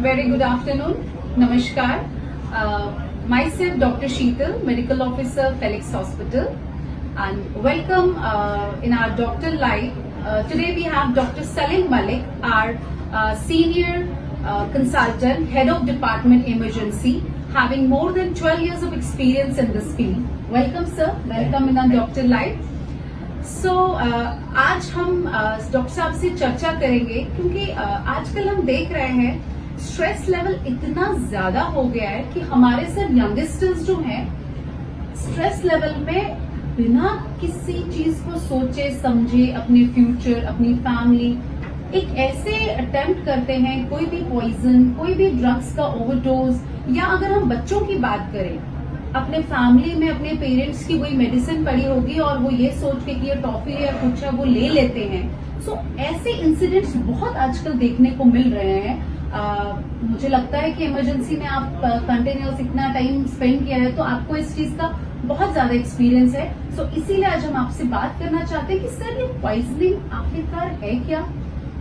Very good afternoon. Namaskar. Myself Dr. Sheetal, Medical Officer, Felix Hospital, and welcome in our Doctor Live. Today we have Dr. Salim Malik, our Senior Consultant, Head of Department Emergency, having more than 12 years of experience in this field. Welcome sir, welcome in our Doctor Live. So आज हम doctor साहब से चर्चा करेंगे क्योंकि आजकल हम देख रहे हैं स्ट्रेस लेवल इतना ज्यादा हो गया है कि हमारे सर यंगस्टर्स जो हैं स्ट्रेस लेवल में बिना किसी चीज को सोचे समझे अपने फ्यूचर अपनी फैमिली एक ऐसे अटेम्प्ट करते हैं, कोई भी पॉइजन, कोई भी ड्रग्स का ओवरडोज, या अगर हम बच्चों की बात करें अपने फैमिली में अपने पेरेंट्स की कोई मेडिसिन पड़ी होगी और वो ये सोच के कि ये टॉफी या कुछ है वो ले लेते हैं। सो ऐसे इंसिडेंट्स बहुत आजकल देखने को मिल रहे हैं। मुझे लगता है कि इमरजेंसी में आप कंटिन्यूस इतना टाइम स्पेंड किया है तो आपको इस चीज का बहुत ज्यादा एक्सपीरियंस है। सो इसीलिए आज हम आपसे बात करना चाहते हैं कि सर ये पॉइजनिंग आखिरकार है क्या,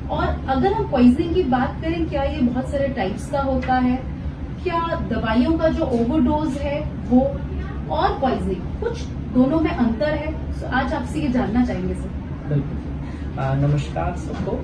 और अगर हम पॉइजनिंग की बात करें क्या ये बहुत सारे टाइप्स का होता है, क्या दवाइयों का जो ओवरडोज है वो और पॉइजनिंग कुछ दोनों में अंतर है। सो आज आपसे ये जानना चाहेंगे सर। बिल्कुल। नमस्कार सबको।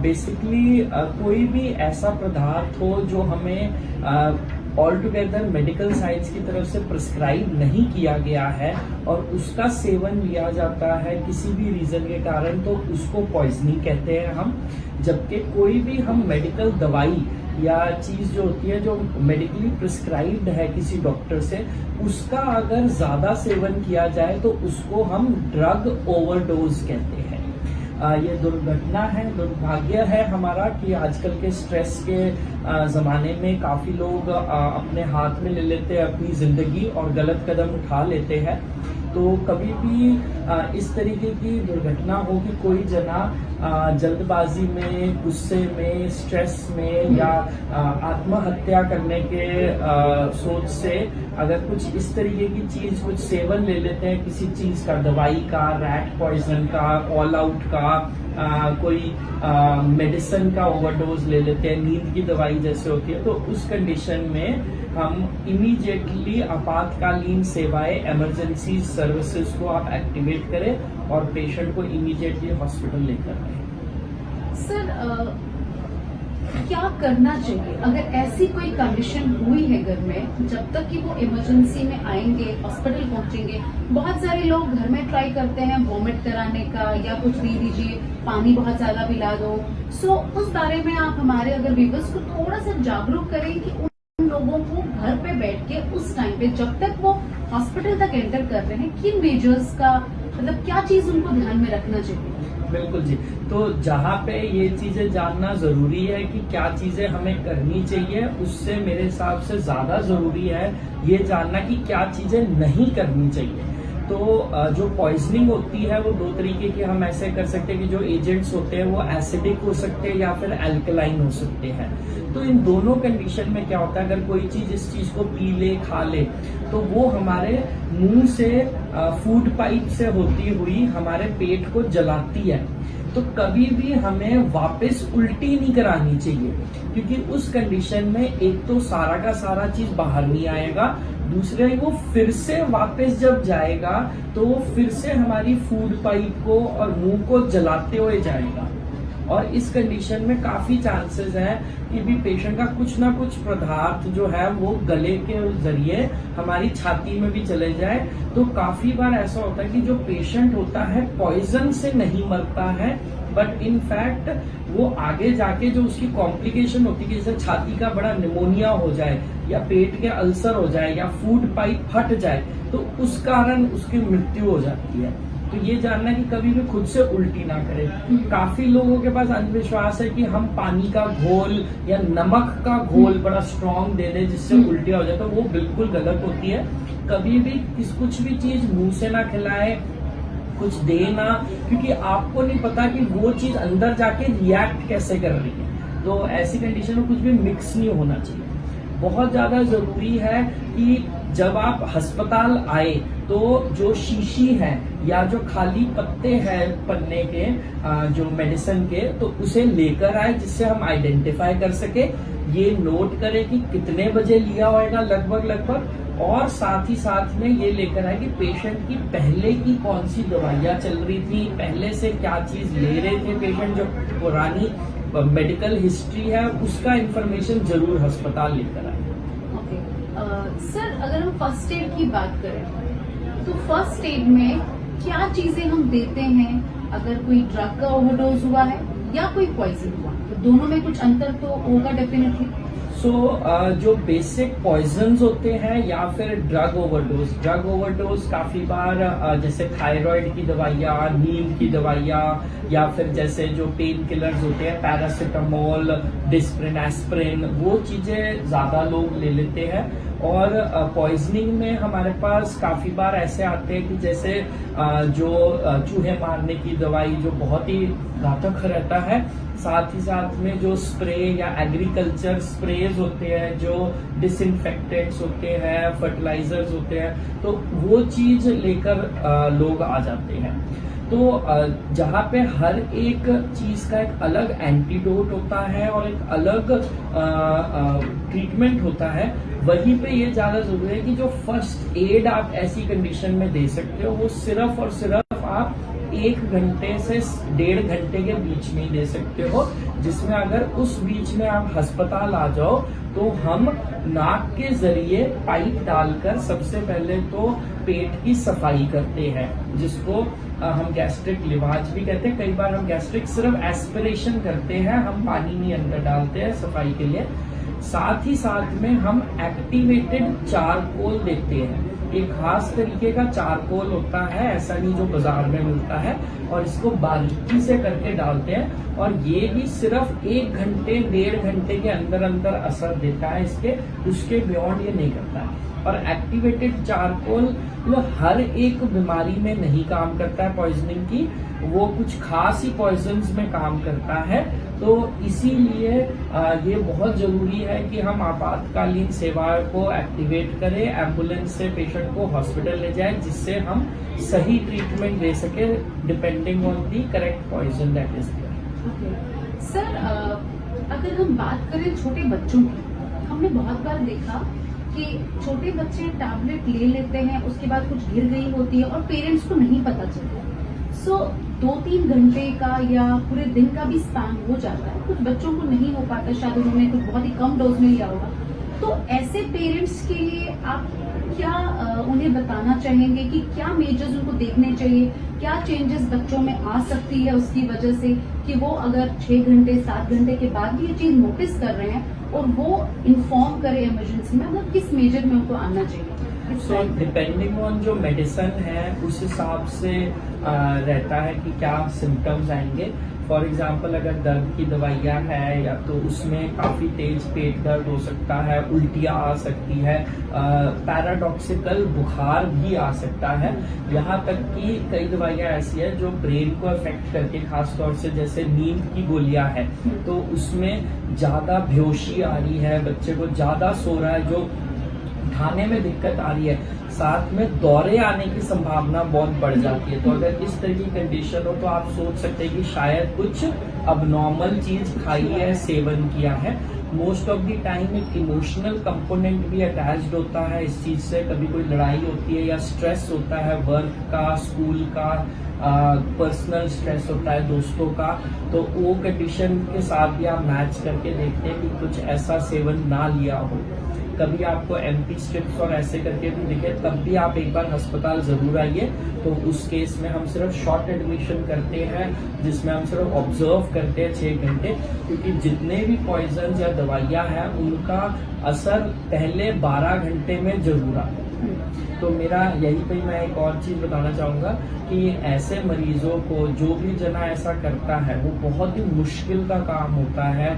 बेसिकली कोई भी ऐसा पदार्थ हो जो हमें ऑल टुगेदर मेडिकल साइंस की तरफ से प्रिस्क्राइब नहीं किया गया है और उसका सेवन लिया जाता है किसी भी रीजन के कारण, तो उसको पॉइजनिंग कहते हैं हम। जबकि कोई भी हम मेडिकल दवाई या चीज जो होती है जो मेडिकली प्रिस्क्राइब्ड है किसी डॉक्टर से, उसका अगर ज्यादा सेवन किया जाए तो उसको हम ड्रग ओवरडोज कहते हैं। ये दुर्घटना है, दुर्भाग्य है हमारा कि आजकल के स्ट्रेस के जमाने में काफी लोग अपने हाथ में ले लेते हैं अपनी जिंदगी और गलत कदम उठा लेते हैं। तो कभी भी इस तरीके की दुर्घटना हो कि कोई जना जल्दबाजी में, गुस्से में, स्ट्रेस में या आत्महत्या करने के सोच से अगर कुछ इस तरीके की चीज कुछ सेवन ले लेते हैं किसी चीज का, दवाई का, रैट पॉइजन का, ऑल आउट का, कोई मेडिसिन का ओवरडोज ले लेते हैं, नींद की दवाई जैसे होती है, तो उस कंडीशन में हम इमीडिएटली आपातकालीन सेवाएं, इमरजेंसी सर्विसेज को आप एक्टिवेट करें और पेशेंट को इमीडिएटली हॉस्पिटल लेकर आए। सर क्या करना चाहिए अगर ऐसी कोई कंडीशन हुई है घर में, जब तक कि वो इमरजेंसी में आएंगे, हॉस्पिटल पहुंचेंगे? बहुत सारे लोग घर में ट्राई करते हैं वॉमिट कराने का या कुछ दे दीजिए, पानी बहुत ज्यादा पिला दो। सो उस बारे में आप हमारे अगर व्यूअर्स को थोड़ा सा जागरूक करें कि उन लोगों को घर पे बैठ के उस टाइम पे जब तक वो हॉस्पिटल तक एंटर कर रहे हैं किन मेजर्स का, मतलब क्या चीज उनको ध्यान में रखना चाहिए? बिल्कुल जी। तो जहाँ पे ये चीजें जानना जरूरी है कि क्या चीजें हमें करनी चाहिए, उससे मेरे हिसाब से ज्यादा जरूरी है ये जानना कि क्या चीजें नहीं करनी चाहिए। तो जो पॉइजनिंग होती है वो दो तरीके की हम ऐसे कर सकते हैं कि जो एजेंट्स होते हैं वो एसिडिक हो सकते हैं या फिर अल्कलाइन हो सकते हैं। तो इन दोनों कंडीशन में क्या होता है, अगर कोई चीज इस चीज को पी ले, खा ले, तो वो हमारे मुंह से फूड पाइप से होती हुई हमारे पेट को जलाती है। तो कभी भी हमें वापस उल्टी नहीं करानी चाहिए, क्योंकि उस कंडीशन में एक तो सारा का सारा चीज बाहर नहीं आएगा, दूसरे वो फिर से वापस जब जाएगा तो वो फिर से हमारी फूड पाइप को और मुंह को जलाते हुए जाएगा। और इस कंडीशन में काफी चांसेस है कि भी पेशेंट का कुछ ना कुछ पदार्थ जो है वो गले के जरिए हमारी छाती में भी चले जाए। तो काफी बार ऐसा होता है कि जो पेशेंट होता है पॉइजन से नहीं मरता है, बट इन फैक्ट वो आगे जाके जो उसकी कॉम्प्लिकेशन होती है कि जैसे छाती का बड़ा निमोनिया हो जाए या पेट के अल्सर हो जाए या फूड पाइप फट जाए, तो उस कारण उसकी मृत्यु हो जाती है। तो ये जानना कि कभी भी खुद से उल्टी ना करें। काफी लोगों के पास अंधविश्वास है कि हम पानी का घोल या नमक का घोल बड़ा स्ट्रांग दे दें जिससे उल्टी हो जाए, तो वो बिल्कुल गलत होती है। कभी भी कुछ भी चीज मुंह से ना खिलाए, कुछ देना, क्योंकि आपको नहीं पता कि वो चीज अंदर जाके रिएक्ट कैसे कर रही है। तो ऐसी कंडीशन में कुछ भी मिक्स नहीं होना चाहिए। बहुत ज्यादा जरूरी है कि जब आप अस्पताल आए तो जो शीशी है या जो खाली पत्ते हैं पन्ने के जो मेडिसिन के, तो उसे लेकर आए जिससे हम आइडेंटिफाई कर सके, ये नोट करें कि कितने बजे लिया होगा लगभग, और साथ ही साथ में ये लेकर आए कि पेशेंट की पहले की कौन सी दवाइयाँ चल रही थी, पहले से क्या चीज ले रहे थे पेशेंट, जो पुरानी मेडिकल हिस्ट्री है उसका इंफॉर्मेशन जरूर अस्पताल लेकर आए। ओके सर, अगर हम फर्स्ट एड की बात करें तो फर्स्ट एड में क्या चीजें हम देते हैं अगर कोई ड्रग का ओवरडोज हुआ है या कोई पॉइजन हुआ, तो दोनों में कुछ अंतर तो होगा डेफिनेटली। जो बेसिक पॉइजन्स होते हैं या फिर ड्रग ओवरडोज काफी बार जैसे थायराइड की दवाइयाँ, नींद की दवाइयाँ, या फिर जैसे जो पेन किलर्स होते हैं पैरासिटामोल, डिस्प्रिन, एस्प्रिन, वो चीजें ज्यादा लोग ले लेते हैं। और पॉइजनिंग में हमारे पास काफी बार ऐसे आते हैं कि जैसे जो चूहे मारने की दवाई जो बहुत ही घातक रहता है, साथ ही साथ में जो स्प्रे या एग्रीकल्चर स्प्रेज होते हैं, जो डिसइंफेक्टेंट्स होते हैं, फर्टिलाइजर्स होते हैं, तो वो चीज लेकर लोग आ जाते हैं। तो जहाँ पे हर एक चीज का एक अलग एंटीडोट होता है और एक अलग ट्रीटमेंट होता है, वहीं पे ये ज्यादा जरूरी है कि जो फर्स्ट एड आप ऐसी कंडीशन में दे सकते हो वो सिर्फ और सिर्फ आप 1 घंटे से 1.5 घंटे के बीच में ही दे सकते हो, जिसमें अगर उस बीच में आप अस्पताल आ जाओ तो हम नाक के जरिए पाइप डालकर सबसे पहले तो पेट की सफाई करते हैं, जिसको हम गैस्ट्रिक लिवाज भी कहते हैं। कई बार हम गैस्ट्रिक सिर्फ एस्पिरेशन करते हैं, हम पानी नहीं अंदर डालते हैं सफाई के लिए। साथ ही साथ में हम एक्टिवेटेड चारकोल देते हैं, एक खास तरीके का चारकोल होता है, ऐसा नहीं जो बाजार में मिलता है, और इसको बारीकी से करके डालते हैं, और ये भी सिर्फ 1 घंटे 1.5 घंटे के अंदर अंदर असर देता है इसके, उसके बियॉन्ड ये नहीं करता है। और एक्टिवेटेड चारकोल वो हर एक बीमारी में नहीं काम करता है पॉइजनिंग की, वो कुछ खास ही पॉइजन्स में काम करता है। तो इसीलिए ये बहुत जरूरी है कि हम आपातकालीन सेवाओं को एक्टिवेट करें, एम्बुलेंस से पेशेंट को हॉस्पिटल ले जाएं, जिससे हम सही ट्रीटमेंट दे सके depending on the correct poison that is there. Sir, अगर हम बात करें छोटे बच्चों की, हमने बहुत बार देखा कि छोटे बच्चे टैबलेट ले लेते हैं, उसके बाद कुछ गिर गई होती है और पेरेंट्स को नहीं पता चलता। 2-3 घंटे का या पूरे दिन का भी स्पैन हो जाता है, कुछ बच्चों को नहीं हो पाता, शायद उन्होंने कुछ बहुत ही कम डोज में लिया होगा। तो ऐसे पेरेंट्स के लिए आप क्या उन्हें बताना चाहेंगे कि क्या मेजर्स उनको देखने चाहिए, क्या चेंजेस बच्चों में आ सकती है उसकी वजह से, कि वो अगर 6 घंटे 7 घंटे के बाद भी ये चीज नोटिस कर रहे हैं और वो इन्फॉर्म करे इमरजेंसी में, मतलब किस मेजर में उनको आना चाहिए? सो डिपेंडिंग ऑन जो मेडिसिन है उस हिसाब से रहता है कि क्या सिम्टम्स आएंगे। फॉर एग्जाम्पल अगर दर्द की दवाइयाँ है या तो उसमें काफी तेज पेट दर्द हो सकता है, उल्टियाँ आ सकती है, पैराडॉक्सिकल बुखार भी आ सकता है। यहाँ तक कि कई दवाइयाँ ऐसी है जो ब्रेन को अफेक्ट करके, खासतौर से जैसे नींद की गोलियां है, तो उसमें ज्यादा बेहोशी आ रही है, बच्चे को ज्यादा सो रहा है, जो उठाने में दिक्कत आ रही है, साथ में दौरे आने की संभावना बहुत बढ़ जाती है। तो अगर इस तरह की कंडीशन हो तो आप सोच सकते हैं कि शायद कुछ अबनॉर्मल चीज खाई है, सेवन किया है। मोस्ट ऑफ द टाइम एक इमोशनल कंपोनेंट भी अटैच्ड होता है इस चीज से, कभी कोई लड़ाई होती है या स्ट्रेस होता है वर्क का, स्कूल का, पर्सनल स्ट्रेस होता है दोस्तों का, तो वो कंडीशन के साथ भी आप मैच करके देखते हैं कि कुछ ऐसा सेवन ना लिया हो। कभी आपको एम्प्टी स्ट्रिप्स और ऐसे करके भी दिखे, तब भी आप एक बार अस्पताल जरूर आइए। तो उस केस में हम सिर्फ शॉर्ट एडमिशन करते हैं, जिसमें हम सिर्फ ऑब्जर्व करते हैं 6 घंटे, क्योंकि जितने भी पॉइजन या दवाइयाँ हैं उनका असर पहले 12 घंटे में जरूर आता है। तो मेरा यही पे मैं एक और चीज बताना चाहूंगा कि ऐसे मरीजों को जो भी जना ऐसा करता है वो बहुत ही मुश्किल का काम होता है।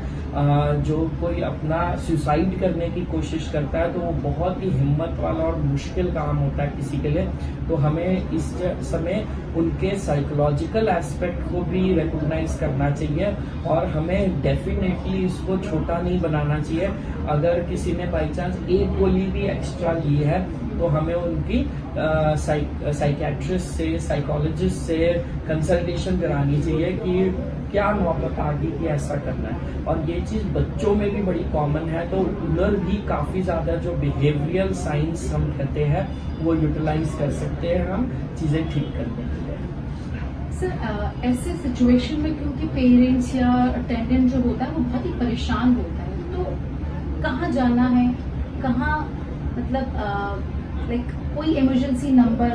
जो कोई अपना सुसाइड करने की कोशिश करता है तो वो बहुत ही हिम्मत वाला और मुश्किल काम होता है किसी के लिए। तो हमें इस समय उनके साइकोलॉजिकल एस्पेक्ट को भी रिकॉग्नाइज करना चाहिए और हमें डेफिनेटली इसको छोटा नहीं बनाना चाहिए। अगर किसी ने बाई चांस एक गोली भी एक्स्ट्रा ली है तो हमें उन उनकी साइकियाट्रिस्ट से, साइकोलॉजिस्ट से कंसल्टेशन करानी चाहिए कि क्या नौबत आ गई कि ऐसा करना है। और ये चीज बच्चों में भी बड़ी कॉमन है, तो उधर भी काफी ज्यादा जो बिहेवियरल साइंस हम कहते हैं वो यूटिलाइज कर सकते हैं हम चीजें ठीक करने के लिए। सर ऐसे सिचुएशन में क्योंकि पेरेंट्स या अटेंडेंट जो होता है वो बहुत ही परेशान होता है, तो कहाँ जाना है, कहाँ मतलब लाइक कोई इमरजेंसी नंबर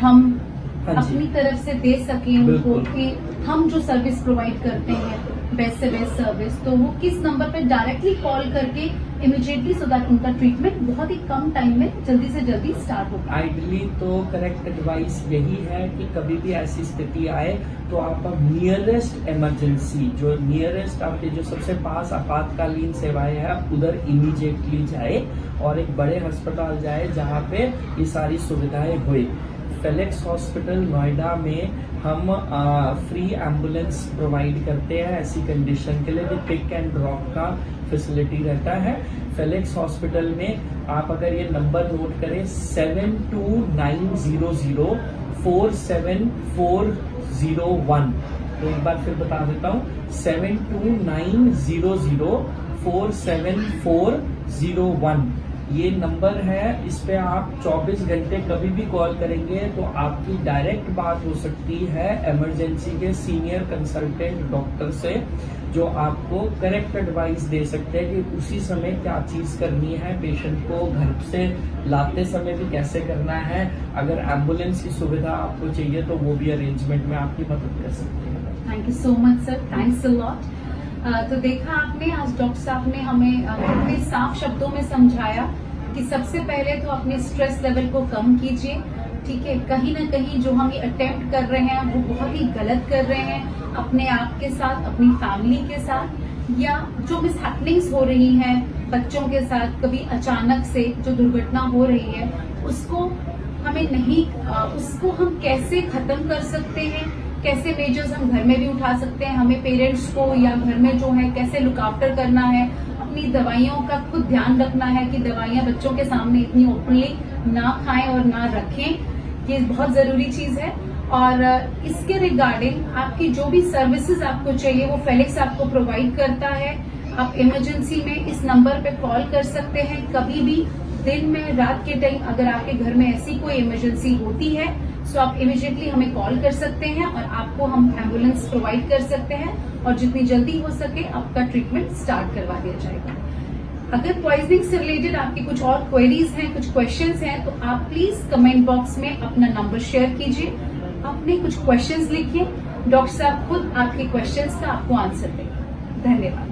हम हाँ जी। अपनी तरफ से दे सकें उनको बिल्कुल। कि हम जो सर्विस प्रोवाइड करते हैं बेस्ट से बेस्ट सर्विस, तो वो किस नंबर पे डायरेक्टली कॉल करके इमिडिएटली सो दैट उनका ट्रीटमेंट बहुत ही कम टाइम में जल्दी से जल्दी स्टार्ट होगा। आइडली तो करेक्ट एडवाइस यही है कि कभी भी ऐसी स्थिति आए तो आप अब नियरेस्ट इमरजेंसी, जो नियरेस्ट आपके जो सबसे पास आपातकालीन सेवाएं हैं, उधर इमीडिएटली जाए और एक बड़े अस्पताल जाए जहाँ पे ये सारी सुविधाएं हुए। फेलिक्स हॉस्पिटल नोएडा में हम फ्री एम्बुलेंस प्रोवाइड करते हैं ऐसी कंडीशन के लिए, कि पिक एंड ड्रॉप का फैसिलिटी रहता है। फेलिक्स हॉस्पिटल में आप अगर ये नंबर नोट करें 7290047401, तो एक बार फिर बता देता हूँ 7290047401 ये नंबर है। इस पे आप 24 घंटे कभी भी कॉल करेंगे तो आपकी डायरेक्ट बात हो सकती है इमरजेंसी के सीनियर कंसल्टेंट डॉक्टर से, जो आपको करेक्ट एडवाइस दे सकते हैं कि उसी समय क्या चीज करनी है, पेशेंट को घर से लाते समय भी कैसे करना है। अगर एम्बुलेंस की सुविधा आपको चाहिए तो वो भी अरेंजमेंट में आपकी मदद कर सकते हैं। Thank you so much sir, thanks a lot. तो देखा आपने, आज डॉक्टर साहब ने हमें इतने साफ शब्दों में समझाया कि सबसे पहले तो अपने स्ट्रेस लेवल को कम कीजिए, ठीक है। कहीं ना कहीं जो हम ये अटेम्प्ट कर रहे हैं वो बहुत ही गलत कर रहे हैं, अपने आप के साथ, अपनी फैमिली के साथ, या जो मिसहैपनिंग्स हो रही हैं बच्चों के साथ, कभी अचानक से जो दुर्घटना हो रही है उसको हमें नहीं, उसको हम कैसे खत्म कर सकते हैं, कैसे मेजर्स हम घर में भी उठा सकते हैं, हमें पेरेंट्स को या घर में जो है कैसे लुक आफ्टर करना है, अपनी दवाइयों का खुद ध्यान रखना है कि दवाइयां बच्चों के सामने इतनी ओपनली ना खाएं और ना रखें, ये बहुत जरूरी चीज है। और इसके रिगार्डिंग आपकी जो भी सर्विसेज आपको चाहिए वो फेलिक्स आपको प्रोवाइड करता है। आप इमरजेंसी में इस नंबर पे कॉल कर सकते हैं, कभी भी दिन में, रात के टाइम अगर आपके घर में ऐसी कोई इमरजेंसी होती है सो आप इमीडिएटली हमें कॉल कर सकते हैं और आपको हम एम्बुलेंस प्रोवाइड कर सकते हैं और जितनी जल्दी हो सके आपका ट्रीटमेंट स्टार्ट करवा दिया जाएगा। अगर पॉइजनिंग से रिलेटेड आपकी कुछ और क्वेरीज हैं, कुछ क्वेश्चंस हैं, तो आप प्लीज कमेंट बॉक्स में अपना नंबर शेयर कीजिए, अपने कुछ क्वेश्चंस लिखिए, डॉक्टर साहब खुद आपके क्वेश्चंस का आपको आंसर देंगे। धन्यवाद।